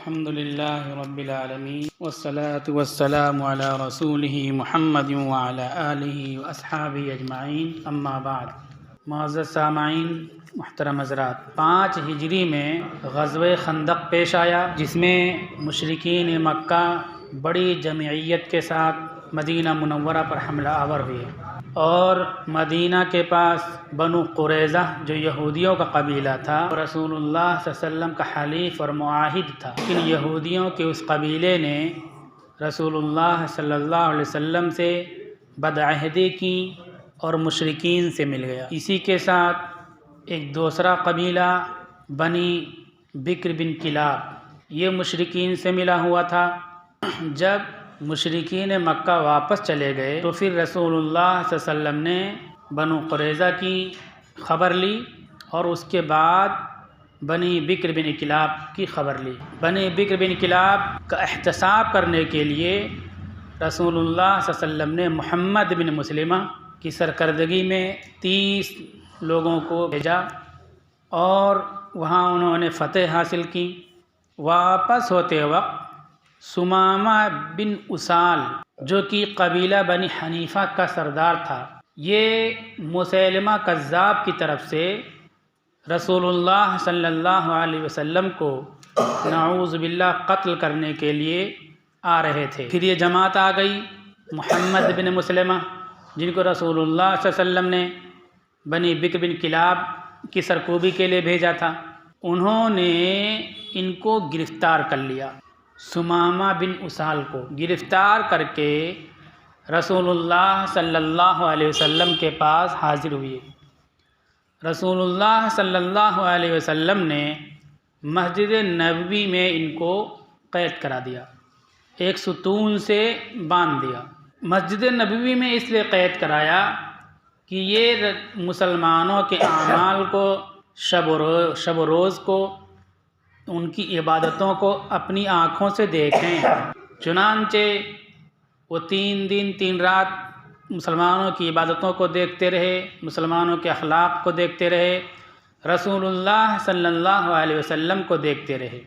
الحمد للہ رب العالمین والصلاة والسلام علی رسولہ محمد وعلی آلہ واصحابہ اجمعین، اما بعد۔ معزز سامعین، محترم حضرات، 5 ہجری میں غزوہ خندق پیش آیا، جس میں مشرکین مکہ بڑی جمعیت کے ساتھ مدینہ منورہ پر حملہ آور ہوئے، اور مدینہ کے پاس بنو قریظہ جو یہودیوں کا قبیلہ تھا، رسول اللہ صلی اللہ علیہ وسلم کا حلیف اور معاہد تھا، لیکن یہودیوں کے اس قبیلے نے رسول اللہ صلی اللہ علیہ وسلم سے بدعہدی کی اور مشرکین سے مل گیا۔ اسی کے ساتھ ایک دوسرا قبیلہ بنی بکر بن کلاب، یہ مشرکین سے ملا ہوا تھا۔ جب مشرکین مکہ واپس چلے گئے تو پھر رسول اللہ صلی اللہ علیہ وسلم نے بنو قریظہ کی خبر لی، اور اس کے بعد بنی بکر بن کلاب کی خبر لی۔ بنی بکر بن کلاب کا احتساب کرنے کے لیے رسول اللہ صلی اللہ علیہ وسلم نے محمد بن مسلمہ کی سرکردگی میں 30 لوگوں کو بھیجا، اور وہاں انہوں نے فتح حاصل کی۔ واپس ہوتے وقت سمامہ بن اسال، جو کہ قبیلہ بنی حنیفہ کا سردار تھا، یہ مسیلمہ کذاب کی طرف سے رسول اللہ صلی اللہ علیہ وسلم کو نعوذ باللہ قتل کرنے کے لیے آ رہے تھے۔ پھر یہ جماعت آ گئی محمد بن مسلمہ، جن کو رسول اللہ صلی اللہ علیہ وسلم نے بنی بکر بن کلاب کی سرکوبی کے لیے بھیجا تھا۔ انہوں نے ان کو گرفتار کر لیا، سمامہ بن اسال کو گرفتار کر کے رسول اللہ صلی اللہ علیہ وسلم کے پاس حاضر ہوئے۔ رسول اللہ صلی اللہ علیہ وسلم نے مسجد نبوی میں ان کو قید کرا دیا، ایک ستون سے باندھ دیا۔ مسجد نبوی میں اس لیے قید کرایا کہ یہ مسلمانوں کے اعمال کو، شب و روز کو، ان کی عبادتوں کو اپنی آنکھوں سے دیکھیں۔ چنانچہ وہ 3 دن 3 رات مسلمانوں کی عبادتوں کو دیکھتے رہے، مسلمانوں کے اخلاق کو دیکھتے رہے، رسول اللہ صلی اللہ علیہ وسلم کو دیکھتے رہے۔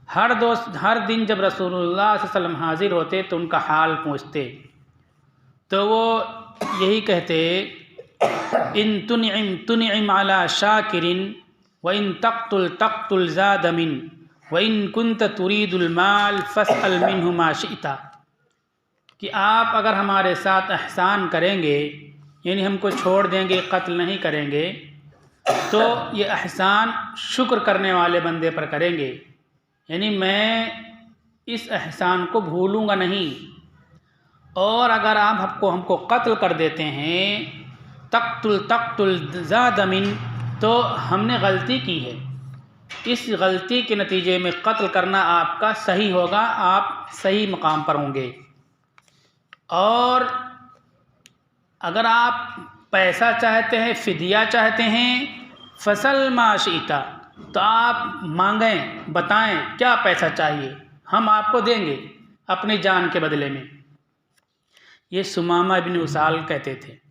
ہر دن جب رسول اللہ صلی اللہ علیہ وسلم حاضر ہوتے تو ان کا حال پوچھتے، تو وہ یہی کہتے، ان تنعم علی شاکر وَإِن تقتل زاد من وَإِن كُنْتَ تُرِيدُ الْمَالِ فَاسْأَلْ مِنْهُ مَا شِئْتَ، کہ آپ اگر ہمارے ساتھ احسان کریں گے، یعنی ہم کو چھوڑ دیں گے، قتل نہیں کریں گے، تو یہ احسان شکر کرنے والے بندے پر کریں گے، یعنی میں اس احسان کو بھولوں گا نہیں، اور اگر آپ ہم کو قتل کر دیتے ہیں، تقتل زاد من، تو ہم نے غلطی کی ہے، اس غلطی کے نتیجے میں قتل کرنا آپ کا صحیح ہوگا، آپ صحیح مقام پر ہوں گے۔ اور اگر آپ پیسہ چاہتے ہیں، فدیہ چاہتے ہیں، فصل ما شئت، تو آپ مانگیں، بتائیں کیا پیسہ چاہیے، ہم آپ کو دیں گے اپنی جان کے بدلے میں۔ یہ سمامہ بن اسال کہتے تھے۔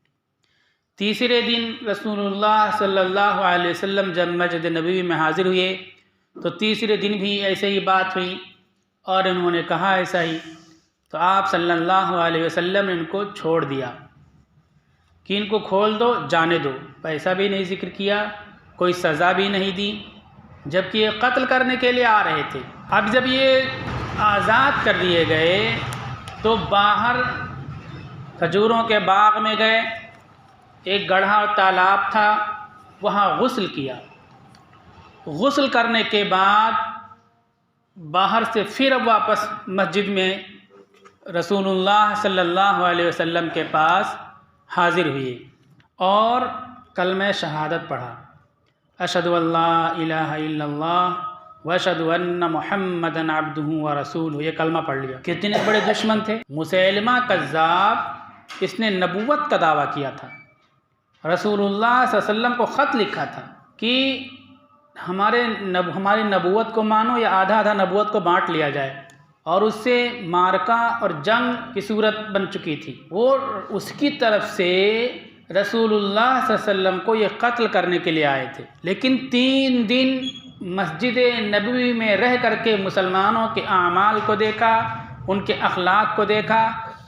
تیسرے دن رسول اللہ صلی اللہ علیہ وسلم جب مسجد نبوی میں حاضر ہوئے تو تیسرے دن بھی ایسے ہی بات ہوئی، اور انہوں نے کہا ایسا ہی، تو آپ صلی اللہ علیہ وسلم نے ان کو چھوڑ دیا کہ ان کو کھول دو، جانے دو، پیسہ بھی نہیں ذکر کیا، کوئی سزا بھی نہیں دی، جبکہ یہ قتل کرنے کے لیے آ رہے تھے۔ اب جب یہ آزاد کر دیے گئے تو باہر کھجوروں کے باغ میں گئے، ایک گڑھا اور تالاب تھا، وہاں غسل کیا۔ غسل کرنے کے بعد باہر سے پھر اب واپس مسجد میں رسول اللہ صلی اللہ علیہ وسلم کے پاس حاضر ہوئے اور کلمہ شہادت پڑھا، اشہد ان لا الہ الا اللہ واشہد ان محمدًا عبدہ ورسولہ، یہ کلمہ پڑھ لیا۔ کتنے بڑے دشمن تھے! مسیلمہ کذاب، اس نے نبوت کا دعویٰ کیا تھا، رسول اللہ صلی اللہ علیہ وسلم کو خط لکھا تھا کہ ہماری نبوت کو مانو یا آدھا آدھا نبوت کو بانٹ لیا جائے، اور اس سے معرکہ اور جنگ کی صورت بن چکی تھی۔ وہ اس کی طرف سے رسول اللہ صلی اللہ علیہ وسلم کو یہ قتل کرنے کے لیے آئے تھے، لیکن 3 دن مسجد نبوی میں رہ کر کے مسلمانوں کے اعمال کو دیکھا، ان کے اخلاق کو دیکھا،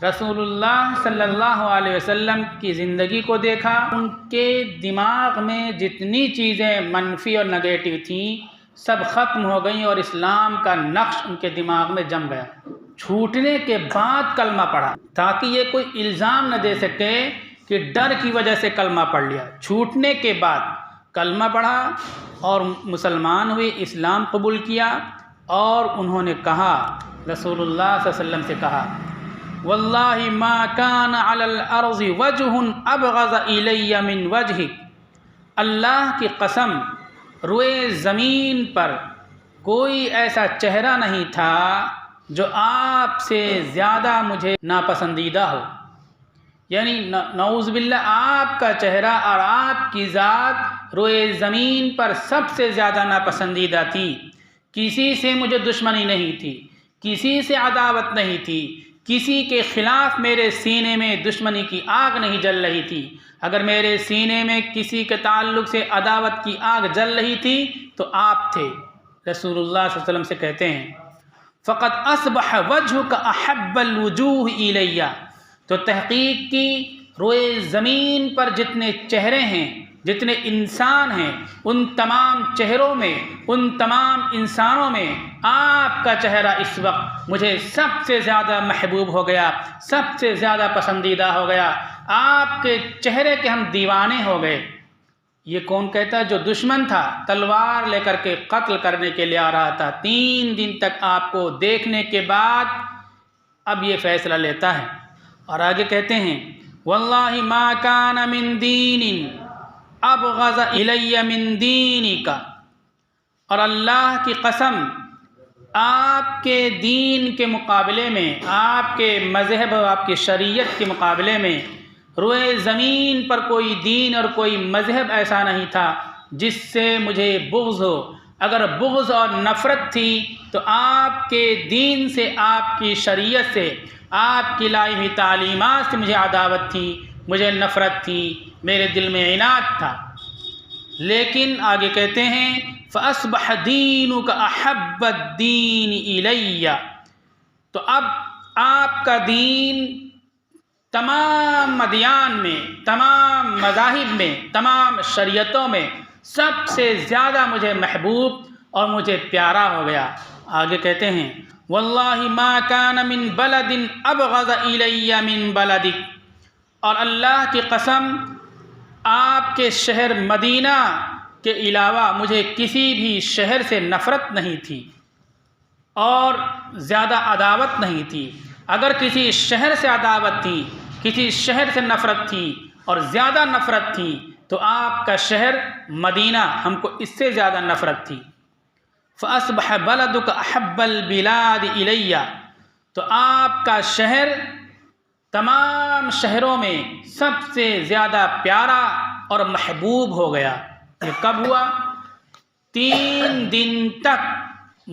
رسول اللہ صلی اللہ علیہ وسلم کی زندگی کو دیکھا، ان کے دماغ میں جتنی چیزیں منفی اور نگیٹو تھیں سب ختم ہو گئیں اور اسلام کا نقش ان کے دماغ میں جم گیا۔ چھوٹنے کے بعد کلمہ پڑھا تاکہ یہ کوئی الزام نہ دے سکے کہ ڈر کی وجہ سے کلمہ پڑھ لیا۔ چھوٹنے کے بعد کلمہ پڑھا اور مسلمان ہوئے، اسلام قبول کیا، اور انہوں نے کہا، رسول اللہ صلی اللہ علیہ وسلم سے کہا، واللہ ما کان علی الارض وجہ ابغض الی من وجہک، اللہ کی قسم روئے زمین پر کوئی ایسا چہرہ نہیں تھا جو آپ سے زیادہ مجھے ناپسندیدہ ہو، یعنی نعوذ باللہ آپ کا چہرہ اور آپ کی ذات روئے زمین پر سب سے زیادہ ناپسندیدہ تھی۔ کسی سے مجھے دشمنی نہیں تھی، کسی سے عداوت نہیں تھی، کسی کے خلاف میرے سینے میں دشمنی کی آگ نہیں جل رہی تھی۔ اگر میرے سینے میں کسی کے تعلق سے عداوت کی آگ جل رہی تھی تو آپ تھے۔ رسول اللہ صلی اللہ علیہ وسلم سے کہتے ہیں، فقط اصبح وجہک احب الوجوہ الی، تو تحقیق کی روئے زمین پر جتنے چہرے ہیں، جتنے انسان ہیں، ان تمام چہروں میں، ان تمام انسانوں میں آپ کا چہرہ اس وقت مجھے سب سے زیادہ محبوب ہو گیا، سب سے زیادہ پسندیدہ ہو گیا، آپ کے چہرے کے ہم دیوانے ہو گئے۔ یہ کون کہتا ہے؟ جو دشمن تھا، تلوار لے کر کے قتل کرنے کے لیے آ رہا تھا، 3 دن تک آپ کو دیکھنے کے بعد اب یہ فیصلہ لیتا ہے۔ اور آگے کہتے ہیں، واللہ ما کان من دین ابغض الی من دینک، اور اللہ کی قسم آپ کے دین کے مقابلے میں، آپ کے مذہب اور آپ کی شریعت کے مقابلے میں روئے زمین پر کوئی دین اور کوئی مذہب ایسا نہیں تھا جس سے مجھے بغض ہو۔ اگر بغض اور نفرت تھی تو آپ کے دین سے، آپ کی شریعت سے، آپ کی لائی ہوئی تعلیمات سے مجھے عداوت تھی، مجھے نفرت تھی، میرے دل میں عناد تھا۔ لیکن آگے کہتے ہیں، فَأَصْبَحَ دِينُكَ أَحَبَّ الدِّينِ إِلَيَّ، تو اب آپ کا دین تمام ادیان میں، تمام مذاہب میں، تمام شریعتوں میں سب سے زیادہ مجھے محبوب اور مجھے پیارا ہو گیا۔ آگے کہتے ہیں، واللہ ما کان من بلد ابغض الی من بلدک، اور اللہ کی قسم آپ کے شہر مدینہ کے علاوہ مجھے کسی بھی شہر سے نفرت نہیں تھی اور زیادہ عداوت نہیں تھی۔ اگر کسی شہر سے عداوت تھی، کسی شہر سے نفرت تھی اور زیادہ نفرت تھی تو آپ کا شہر مدینہ ہم کو اس سے زیادہ نفرت تھی۔ فَأَصْبَحَ بَلَدُكَ أَحَبَّ الْبِلَادِ إِلَيَّ، تو آپ کا شہر تمام شہروں میں سب سے زیادہ پیارا اور محبوب ہو گیا۔ یہ کب ہوا؟ 3 دن تک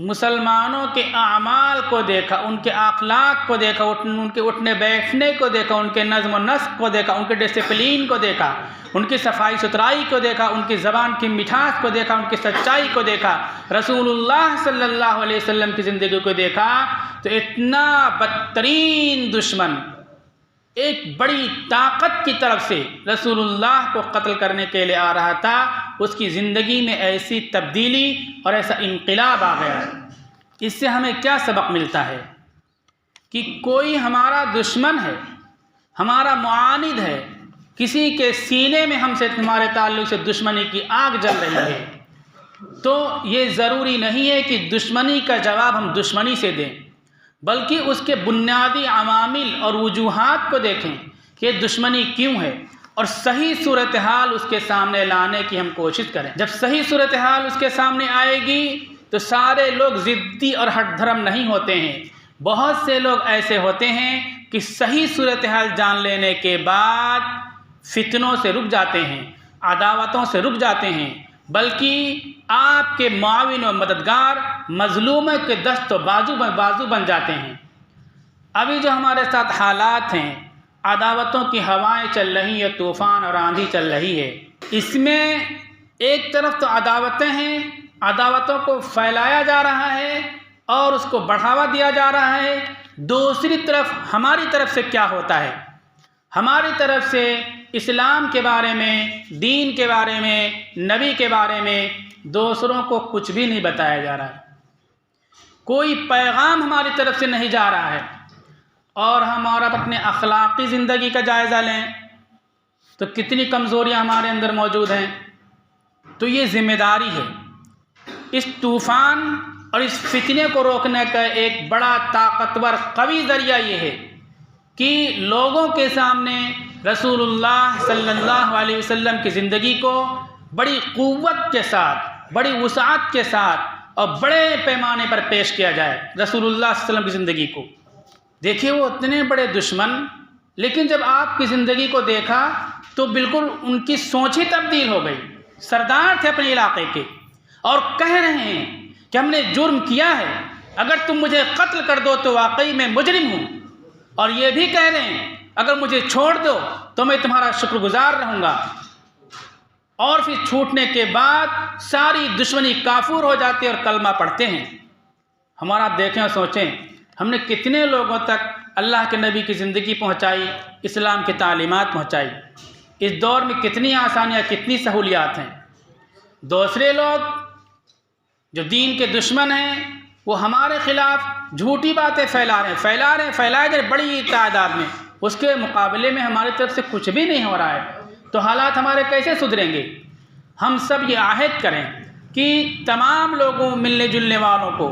مسلمانوں کے اعمال کو دیکھا، ان کے اخلاق کو دیکھا، ان کے اٹھنے بیٹھنے کو دیکھا، ان کے نظم و نسق کو دیکھا، ان کے ڈسپلین کو دیکھا، ان کی صفائی ستھرائی کو دیکھا، ان کی زبان کی مٹھاس کو دیکھا، ان کی سچائی کو دیکھا، رسول اللہ صلی اللہ علیہ وسلم کی زندگی کو دیکھا، تو اتنا بدترین دشمن ایک بڑی طاقت کی طرف سے رسول اللہ کو قتل کرنے کے لیے آ رہا تھا، اس کی زندگی میں ایسی تبدیلی اور ایسا انقلاب آ گیا۔ اس سے ہمیں کیا سبق ملتا ہے؟ کہ کوئی ہمارا دشمن ہے، ہمارا معاند ہے، کسی کے سینے میں ہم سے، ہمارے تعلق سے دشمنی کی آگ جل رہی ہے، تو یہ ضروری نہیں ہے کہ دشمنی کا جواب ہم دشمنی سے دیں، بلکہ اس کے بنیادی عوامل اور وجوہات کو دیکھیں کہ دشمنی کیوں ہے، اور صحیح صورتحال اس کے سامنے لانے کی ہم کوشش کریں۔ جب صحیح صورتحال اس کے سامنے آئے گی تو سارے لوگ ضدی اور ہٹ دھرم نہیں ہوتے ہیں، بہت سے لوگ ایسے ہوتے ہیں کہ صحیح صورتحال جان لینے کے بعد فتنوں سے رک جاتے ہیں، عداوتوں سے رک جاتے ہیں، بلکہ آپ کے معاون و مددگار مظلوموں کے دست و بازو بن جاتے ہیں۔ ابھی جو ہمارے ساتھ حالات ہیں، عداوتوں کی ہوائیں چل رہی ہیں، طوفان اور آندھی چل رہی ہے، اس میں ایک طرف تو عداوتیں ہیں، عداوتوں کو پھیلایا جا رہا ہے اور اس کو بڑھاوا دیا جا رہا ہے، دوسری طرف ہماری طرف سے کیا ہوتا ہے؟ ہماری طرف سے اسلام کے بارے میں، دین کے بارے میں، نبی کے بارے میں دوسروں کو کچھ بھی نہیں بتایا جا رہا ہے، کوئی پیغام ہماری طرف سے نہیں جا رہا ہے۔ اور ہمارا اپنے اخلاقی زندگی کا جائزہ لیں تو کتنی کمزوریاں ہمارے اندر موجود ہیں۔ تو یہ ذمہ داری ہے، اس طوفان اور اس فتنے کو روکنے کا ایک بڑا طاقتور قوی ذریعہ یہ ہے کہ لوگوں کے سامنے رسول اللہ صلی اللہ علیہ وسلم کی زندگی کو بڑی قوت کے ساتھ، بڑی وسعت کے ساتھ اور بڑے پیمانے پر پیش کیا جائے۔ رسول اللہ صلی اللہ علیہ وسلم کی زندگی کو دیکھیے، وہ اتنے بڑے دشمن، لیکن جب آپ کی زندگی کو دیکھا تو بالکل ان کی سوچ ہی تبدیل ہو گئی۔ سردار تھے اپنے علاقے کے اور کہہ رہے ہیں کہ ہم نے جرم کیا ہے، اگر تم مجھے قتل کر دو تو واقعی میں مجرم ہوں، اور یہ بھی کہہ رہے ہیں اگر مجھے چھوڑ دو تو میں تمہارا شکر گزار رہوں گا۔ اور پھر چھوٹنے کے بعد ساری دشمنی کافور ہو جاتے اور کلمہ پڑھتے ہیں۔ ہمارا دیکھیں اور سوچیں، ہم نے کتنے لوگوں تک اللہ کے نبی کی زندگی پہنچائی، اسلام کی تعلیمات پہنچائی۔ اس دور میں کتنی آسانیاں، کتنی سہولیات ہیں۔ دوسرے لوگ جو دین کے دشمن ہیں وہ ہمارے خلاف جھوٹی باتیں پھیلا رہے ہیں بڑی تعداد میں، اس کے مقابلے میں ہماری طرف سے کچھ بھی نہیں ہو رہا ہے۔ تو حالات ہمارے کیسے سدھریں گے؟ ہم سب یہ عہد کریں کہ تمام لوگوں، ملنے جلنے والوں کو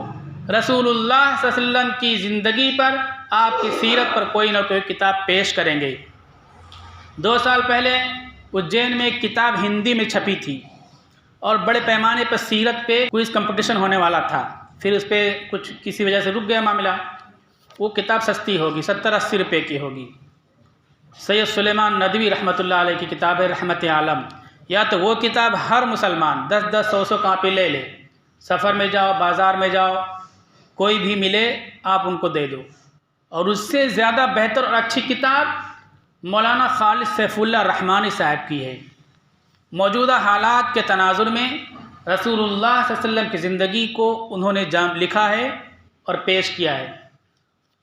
رسول اللہ صلی اللہ علیہ وسلم کی زندگی پر، آپ کی سیرت پر کوئی نہ کوئی کتاب پیش کریں گے۔ 2 سال پہلے اجین میں ایک کتاب ہندی میں چھپی تھی اور بڑے پیمانے پر سیرت پہ کوئز کمپٹیشن ہونے والا تھا، پھر اس پہ کچھ کسی وجہ سے رک گیا معاملہ۔ وہ کتاب سستی ہوگی، 70-80 روپے کی ہوگی۔ سید سلیمان ندوی رحمۃ اللہ علیہ کی کتاب ہے رحمت عالم۔ یا تو وہ کتاب ہر مسلمان 10-10 100 کاپی لے لے، سفر میں جاؤ، بازار میں جاؤ، کوئی بھی ملے آپ ان کو دے دو۔ اور اس سے زیادہ بہتر اور اچھی کتاب مولانا خالد سیف اللہ رحمانی صاحب کی ہے۔ موجودہ حالات کے تناظر میں رسول اللہ صلی اللہ علیہ وسلم کی زندگی کو انہوں نے لکھا ہے اور پیش کیا ہے۔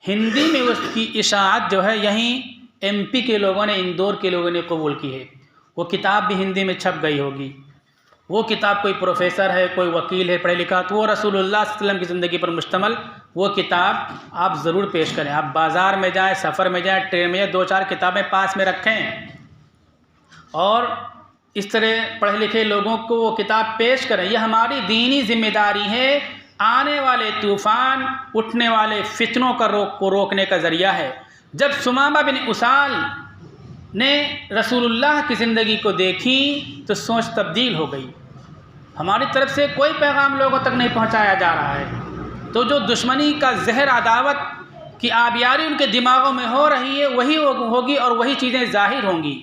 ہندی میں اس کی اشاعت جو ہے یہیں MP کے لوگوں نے، اندور کے لوگوں نے قبول کی ہے۔ وہ کتاب بھی ہندی میں چھپ گئی ہوگی۔ وہ کتاب کوئی پروفیسر ہے، کوئی وکیل ہے پڑھے لکھا، تو وہ رسول اللہ صلی اللہ علیہ وسلم کی زندگی پر مشتمل وہ کتاب آپ ضرور پیش کریں۔ آپ بازار میں جائیں، سفر میں جائیں، ٹرین میں جائیں، 2-4 کتابیں پاس میں رکھیں اور اس طرح پڑھے لکھے لوگوں کو وہ کتاب پیش کریں۔ یہ ہماری دینی ذمہ داری ہے، آنے والے طوفان، اٹھنے والے فتنوں کو روکنے کا ذریعہ ہے۔ جب ثمامہ بن اسال نے رسول اللہ کی زندگی کو دیکھی تو سوچ تبدیل ہو گئی۔ ہماری طرف سے کوئی پیغام لوگوں تک نہیں پہنچایا جا رہا ہے، تو جو دشمنی کا زہر، عداوت کی آبیاری ان کے دماغوں میں ہو رہی ہے وہی ہوگی اور وہی چیزیں ظاہر ہوں گی۔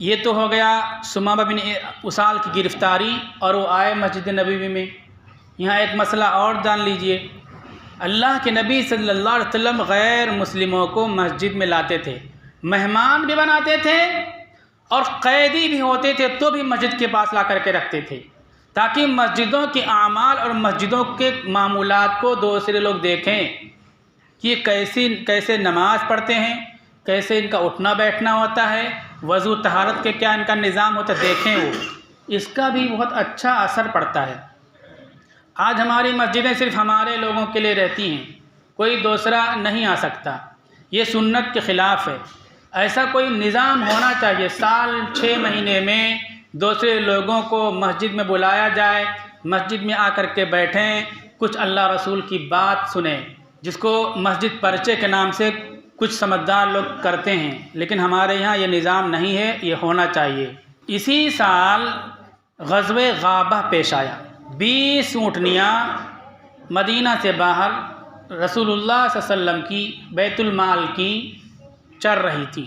یہ تو ہو گیا ثمامہ بن اسال کی گرفتاری اور وہ آئے مسجد نبوی میں۔ یہاں ایک مسئلہ اور جان لیجئے، اللہ کے نبی صلی اللہ علیہ وسلم غیر مسلموں کو مسجد میں لاتے تھے، مہمان بھی بناتے تھے اور قیدی بھی ہوتے تھے تو بھی مسجد کے پاس لا کر کے رکھتے تھے، تاکہ مسجدوں کے اعمال اور مسجدوں کے معمولات کو دوسرے لوگ دیکھیں کہ یہ کیسے نماز پڑھتے ہیں، کیسے ان کا اٹھنا بیٹھنا ہوتا ہے، وضو طہارت کے کیا ان کا نظام ہوتا ہے، دیکھیں وہ، اس کا بھی بہت اچھا اثر پڑتا ہے۔ آج ہماری مسجدیں صرف ہمارے لوگوں کے لیے رہتی ہیں، کوئی دوسرا نہیں آ سکتا، یہ سنت کے خلاف ہے۔ ایسا کوئی نظام ہونا چاہیے، سال 6 مہینے میں دوسرے لوگوں کو مسجد میں بلایا جائے، مسجد میں آ کر کے بیٹھیں، کچھ اللہ رسول کی بات سنیں، جس کو مسجد پرچے کے نام سے کچھ سمجھدار لوگ کرتے ہیں، لیکن ہمارے یہاں یہ نظام نہیں ہے، یہ ہونا چاہیے۔ اسی سال غزوہ غابہ پیش آیا، 20 اونٹنیاں مدینہ سے باہر رسول اللہ صلی اللہ علیہ وسلم کی بیت المال کی چر رہی تھی۔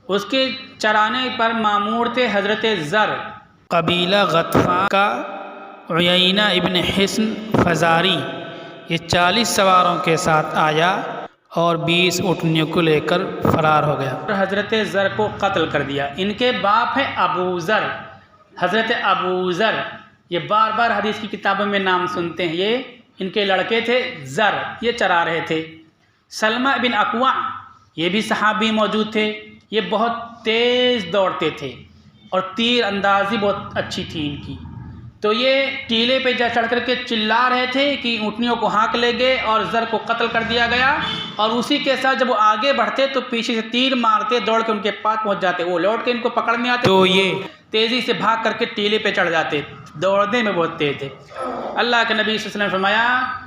اس کے چرانے پر مامور تھے حضرت زر، قبیلہ غطفان کا عیینہ ابن حصن فزاری۔ یہ 40 سواروں کے ساتھ آیا اور 20 اونٹنیوں کو لے کر فرار ہو گیا، حضرت زر کو قتل کر دیا۔ ان کے باپ ہیں ابو ذر، حضرت ابو ذر، یہ بار بار حدیث کی کتابوں میں نام سنتے ہیں. یہ ان کے لڑکے تھے زر، یہ چرا رہے تھے. سلمہ بن اکوع یہ بھی صحابی موجود تھے. یہ بہت تیز دوڑتے تھے اور تیر اندازی بہت اچھی تھی ان کی. تو یہ ٹیلے پہ جا چڑھ کر کے چلا رہے تھے کہ اونٹنیوں کو ہانک لے گئے اور زر کو قتل کر دیا گیا. اور اسی کے ساتھ جب وہ آگے بڑھتے تو پیچھے سے تیر مارتے، دوڑ کے ان کے پاس پہنچ جاتے. وہ لوٹ کے ان کو پکڑنے آتے تو یہ تیزی سے بھاگ کر کے ٹیلے پہ چڑھ جاتے. دوڑنے میں بہت تیز تھے. اللہ کے نبی صلی اللہ علیہ وسلم نے فرمایا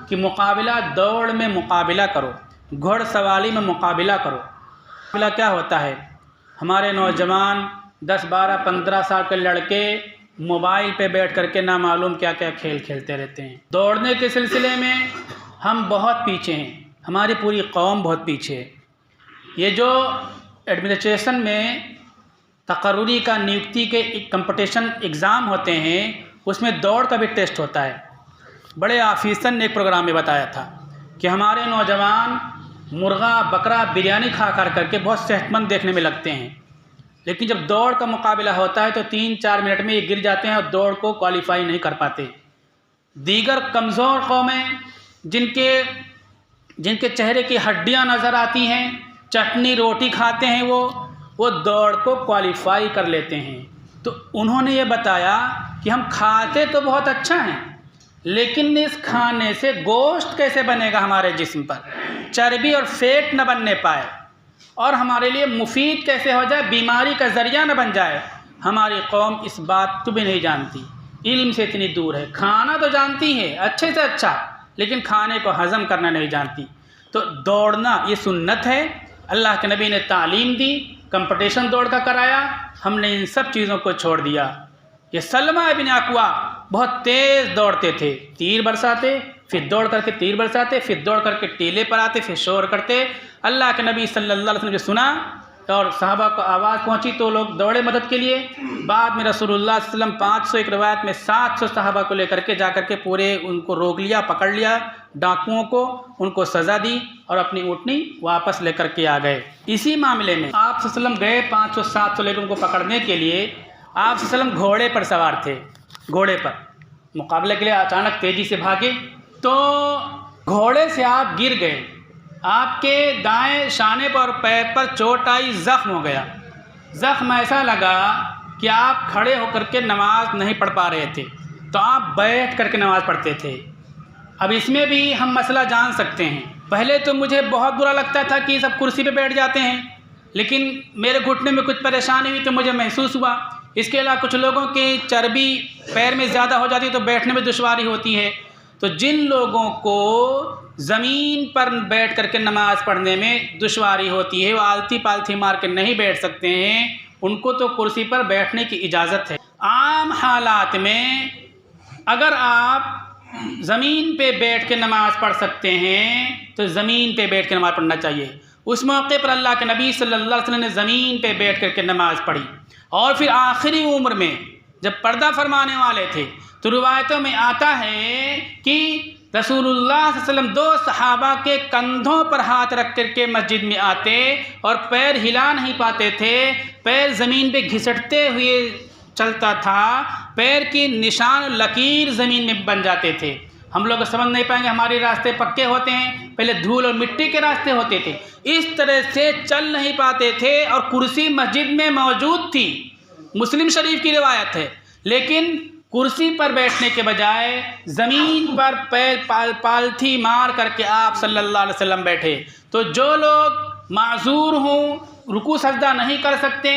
کہ مقابلہ دوڑ میں مقابلہ کرو، گھوڑ سواری میں مقابلہ کرو. مقابلہ کیا ہوتا ہے؟ ہمارے نوجوان 10 12 15 سال کے لڑکے موبائل پہ بیٹھ کر کے نامعلوم کیا کیا کھیل کھیلتے رہتے ہیں. دوڑنے کے سلسلے میں ہم بہت پیچھے ہیں، ہماری پوری قوم بہت پیچھے ہے. یہ جو ایڈمنسٹریشن میں تقرری کا نیوکتی کے کمپٹیشن ایگزام ہوتے ہیں، اس میں دوڑ کا بھی ٹیسٹ ہوتا ہے. بڑے آفیسر نے ایک پروگرام میں بتایا تھا کہ ہمارے نوجوان مرغا بکرا بریانی کھا کر کے بہت صحت مند دیکھنے میں لگتے ہیں، لیکن جب دوڑ کا مقابلہ ہوتا ہے تو 3-4 منٹ میں یہ گر جاتے ہیں اور دوڑ کو کوالیفائی نہیں کر پاتے. دیگر کمزور قومیں جن کے چہرے کی ہڈیاں نظر آتی ہیں، چٹنی روٹی کھاتے ہیں، وہ دوڑ کو کوالیفائی کر لیتے ہیں. تو انہوں نے یہ بتایا کہ ہم کھاتے تو بہت اچھا ہیں، لیکن اس کھانے سے گوشت کیسے بنے گا ہمارے جسم پر، چربی اور فیٹ نہ بننے پائے، اور ہمارے لیے مفید کیسے ہو جائے، بیماری کا ذریعہ نہ بن جائے. ہماری قوم اس بات کو بھی نہیں جانتی، علم سے اتنی دور ہے. کھانا تو جانتی ہے اچھے سے اچھا، لیکن کھانے کو ہضم کرنا نہیں جانتی. تو دوڑنا یہ سنت ہے، اللہ کے نبی نے تعلیم دی، کمپٹیشن دوڑ کا کرایا، ہم نے ان سب چیزوں کو چھوڑ دیا. یہ سلمہ بن اکوع بہت تیز دوڑتے تھے، تیر برساتے، پھر دوڑ کر کے تیر برساتے، پھر دوڑ کر کے ٹیلے پر آتے، پھر شور کرتے. اللہ کے نبی صلی اللہ علیہ وسلم نے سنا اور صحابہ کو آواز پہنچی تو لوگ دوڑے مدد کے لیے. بعد میں رسول اللہ صلی اللہ علیہ وسلم 500 ایک روایت میں 700 صحابہ کو لے کر کے جا کر کے پورے ان کو روک لیا، پکڑ لیا ڈاکوؤں کو، ان کو سزا دی اور اپنی اونٹنی واپس لے کر کے آ گئے. اسی معاملے میں آپ صلی اللہ علیہ وسلم گئے 500-700 لے کر ان کو پکڑنے کے لیے. آپ صلی اللہ علیہ وسلم گھوڑے پر سوار تھے، گھوڑے پر مقابلے کے لیے اچانک تیزی سے بھاگے تو گھوڑے سے آپ گر گئے، آپ کے دائیں شانے پر اور پیر پر چوٹ آئی، زخم ہو گیا. زخم ایسا لگا کہ آپ کھڑے ہو کر کے نماز نہیں پڑھ پا رہے تھے، تو آپ بیٹھ کر کے نماز پڑھتے تھے. اب اس میں بھی ہم مسئلہ جان سکتے ہیں. پہلے تو مجھے بہت برا لگتا تھا کہ سب کرسی پہ بیٹھ جاتے ہیں، لیکن میرے گھٹنے میں کچھ پریشانی ہوئی تو مجھے محسوس ہوا. اس کے علاوہ کچھ لوگوں کی چربی پیر میں زیادہ ہو جاتی ہے تو بیٹھنے میں دشواری ہوتی ہے. تو جن لوگوں کو زمین پر بیٹھ کر کے نماز پڑھنے میں دشواری ہوتی ہے، وہ آلتی پالتھی مار کے نہیں بیٹھ سکتے ہیں، ان کو تو کرسی پر بیٹھنے کی اجازت ہے. عام حالات میں اگر آپ زمین پہ بیٹھ کے نماز پڑھ سکتے ہیں تو زمین پہ بیٹھ کے نماز پڑھنا چاہیے. اس موقع پر اللہ کے نبی صلی اللہ علیہ وسلم نے زمین پہ بیٹھ کر کے نماز پڑھی. اور پھر آخری عمر میں جب پردہ فرمانے والے تھے تو روایتوں میں آتا ہے کہ رسول اللہ صلی اللہ علیہ وسلم 2 صحابہ کے کندھوں پر ہاتھ رکھ کر کے مسجد میں آتے اور پیر ہلا نہیں پاتے تھے، پیر زمین پہ گھسٹتے ہوئے چلتا تھا، پیر کی نشان لکیر زمین میں بن جاتے تھے. ہم لوگ سمجھ نہیں پائیں گے، ہمارے راستے پکے ہوتے ہیں، پہلے دھول اور مٹی کے راستے ہوتے تھے. اس طرح سے چل نہیں پاتے تھے اور کرسی مسجد میں موجود تھی، مسلم شریف کی روایت ہے، لیکن کرسی پر بیٹھنے کے بجائے زمین پر پیر پالتھی مار کر کے آپ صلی اللہ علیہ وسلم بیٹھے. تو جو لوگ معذور ہوں، رکوع سجدہ نہیں کر سکتے،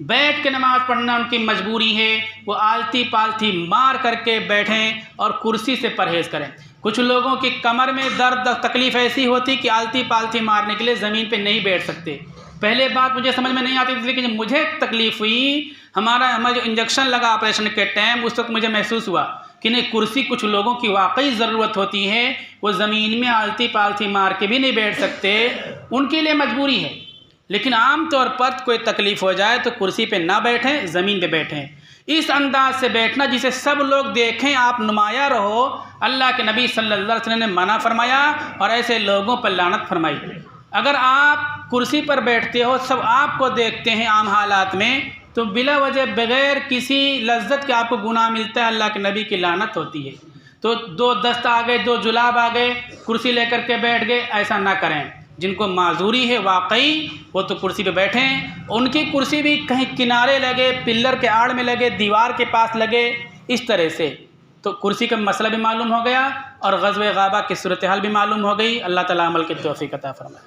بیٹھ کے نماز پڑھنا ان کی مجبوری ہے، وہ آلتی پالتھی مار کر کے بیٹھیں اور کرسی سے پرہیز کریں. کچھ لوگوں کی کمر میں درد تکلیف ایسی ہوتی کہ آلتی پالتھی مارنے کے لیے زمین پہ نہیں بیٹھ سکتے. پہلے بات مجھے سمجھ میں نہیں آتی تھی، لیکن جب مجھے تکلیف ہوئی، ہمارا جو انجیکشن لگا آپریشن کے ٹائم، اس وقت مجھے محسوس ہوا کہ نہیں، کرسی کچھ لوگوں کی واقعی ضرورت ہوتی ہے، وہ زمین میں آلتی پالتھی مار کے بھی نہیں بیٹھ سکتے، ان کے لیے مجبوری ہے. لیکن عام طور پر کوئی تکلیف ہو جائے تو کرسی پہ نہ بیٹھیں، زمین پہ بیٹھیں. اس انداز سے بیٹھنا جسے سب لوگ دیکھیں، آپ نمایاں رہو، اللہ کے نبی صلی اللہ علیہ وسلم نے منع فرمایا اور ایسے لوگوں پر لعنت فرمائی. اگر آپ کرسی پر بیٹھتے ہو، سب آپ کو دیکھتے ہیں عام حالات میں، تو بلا وجہ بغیر کسی لذت کے آپ کو گناہ ملتا ہے، اللہ کے نبی کی لعنت ہوتی ہے۔ تو دو دست آ گئے، دو جلاب آ گئے، کرسی لے کر کے بیٹھ گئے، ایسا نہ کریں۔ جن کو معذوری ہے واقعی وہ تو کرسی پہ بیٹھیں، ان کی کرسی بھی کہیں کنارے لگے، پلر کے آڑ میں لگے، دیوار کے پاس لگے، اس طرح سے تو کرسی کا مسئلہ بھی معلوم ہو گیا اور غزوہ غابہ کی صورتحال بھی معلوم ہو گئی۔ اللہ تعالیٰ عمل کی توفیق عطا فرمائے۔